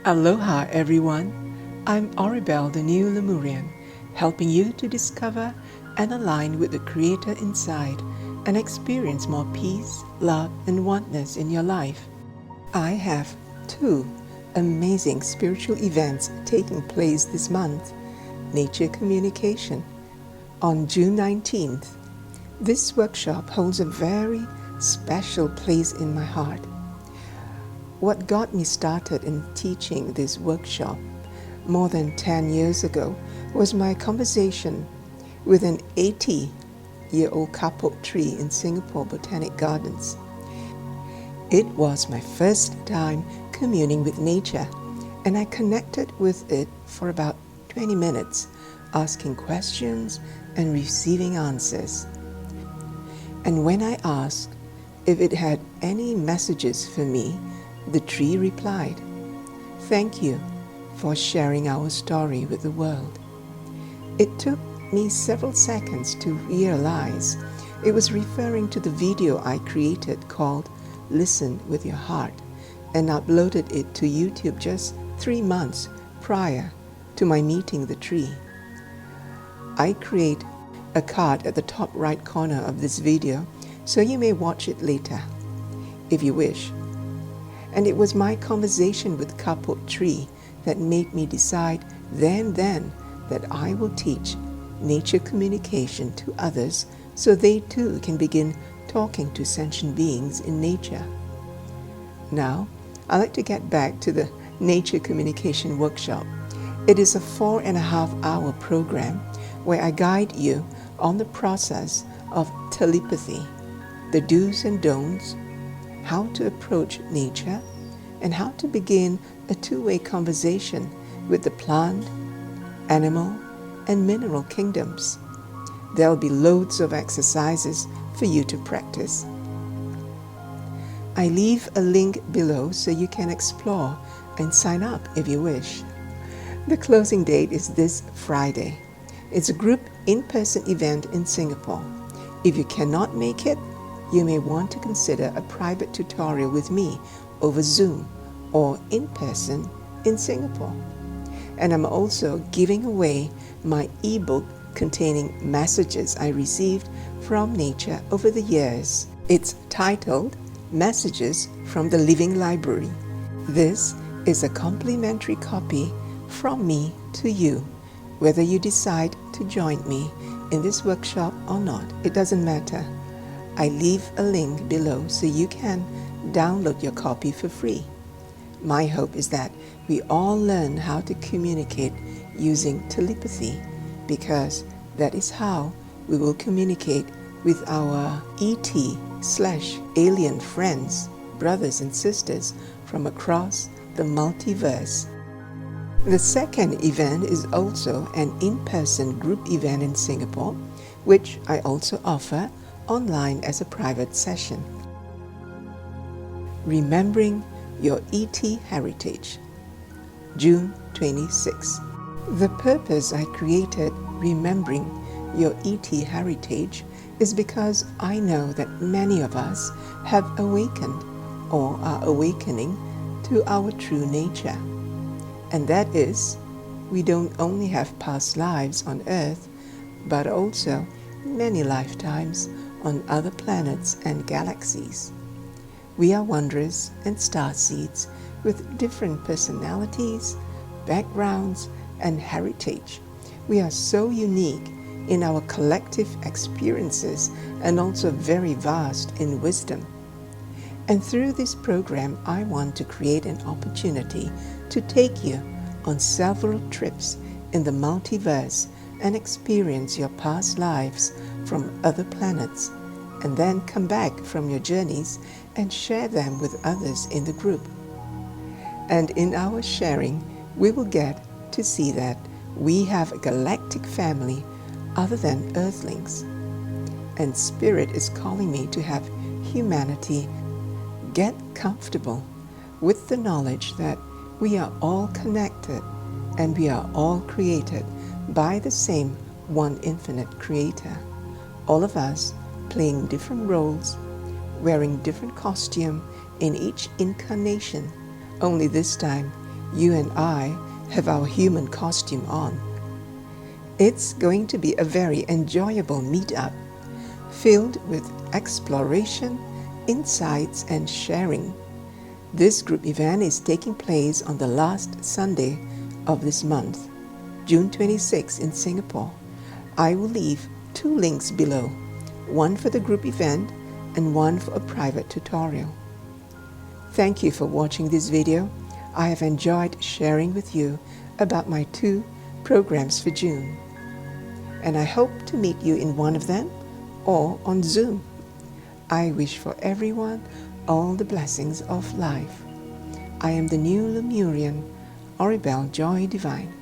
Aloha everyone, I'm Oribel the New Lemurian, helping you to discover and align with the Creator inside and experience more peace, love, and oneness in your life. I have two amazing spiritual events taking place this month. Nature Communication on June 19th. This workshop holds a very special place in my heart. What got me started in teaching this workshop more than 10 years ago was my conversation with an 80-year-old kapok tree in Singapore Botanic Gardens. It was my first time communing with nature, and I connected with it for about 20 minutes, asking questions and receiving answers. And when I asked if it had any messages for me, the tree replied, "Thank you for sharing our story with the world." It took me several seconds to realize it was referring to the video I created called Listen with Your Heart and uploaded it to YouTube just 3 months prior to my meeting the tree. I create a card at the top right corner of this video so you may watch it later if you wish. And it was my conversation with kapok tree that made me decide then that I will teach nature communication to others so they too can begin talking to sentient beings in nature. Now, I'd like to get back to the Nature Communication Workshop. It is a 4.5-hour program where I guide you on the process of telepathy, the do's and don'ts, how to approach nature, and how to begin a two-way conversation with the plant, animal, and mineral kingdoms. There'll be loads of exercises for you to practice. I leave a link below so you can explore and sign up if you wish. The closing date is this Friday. It's a group in-person event in Singapore. If you cannot make it, you may want to consider a private tutorial with me over Zoom or in person in Singapore. And I'm also giving away my ebook containing messages I received from nature over the years. It's titled Messages from the Living Library. This is a complimentary copy from me to you, whether you decide to join me in this workshop or not. It doesn't matter. I leave a link below so you can download your copy for free. My hope is that we all learn how to communicate using telepathy, because that is how we will communicate with our ET/alien friends, brothers and sisters from across the multiverse. The second event is also an in-person group event in Singapore, which I also offer online as a private session. Remembering Your ET Heritage, June 26. The purpose I created Remembering Your ET Heritage is because I know that many of us have awakened or are awakening to our true nature. And that is, we don't only have past lives on Earth, but also many lifetimes on other planets and galaxies. We are wanderers and starseeds with different personalities, backgrounds, and heritage. We are so unique in our collective experiences and also very vast in wisdom. And through this program, I want to create an opportunity to take you on several trips in the multiverse and experience your past lives from other planets, and then come back from your journeys and share them with others in the group. And in our sharing, we will get to see that we have a galactic family other than Earthlings. And Spirit is calling me to have humanity get comfortable with the knowledge that we are all connected and we are all created by the same one infinite creator. All of us playing different roles, wearing different costume in each incarnation, only this time you and I have our human costume on. It's going to be a very enjoyable meetup, filled with exploration, insights, and sharing. This group event is taking place on the last Sunday of this month, June 26 in Singapore. I will leave 2 links below, one for the group event and one for a private tutorial. Thank you for watching this video. I have enjoyed sharing with you about my 2 programs for June, and I hope to meet you in one of them or on Zoom. I wish for everyone all the blessings of life. I am the new Lemurian, Oribel Joy Divine.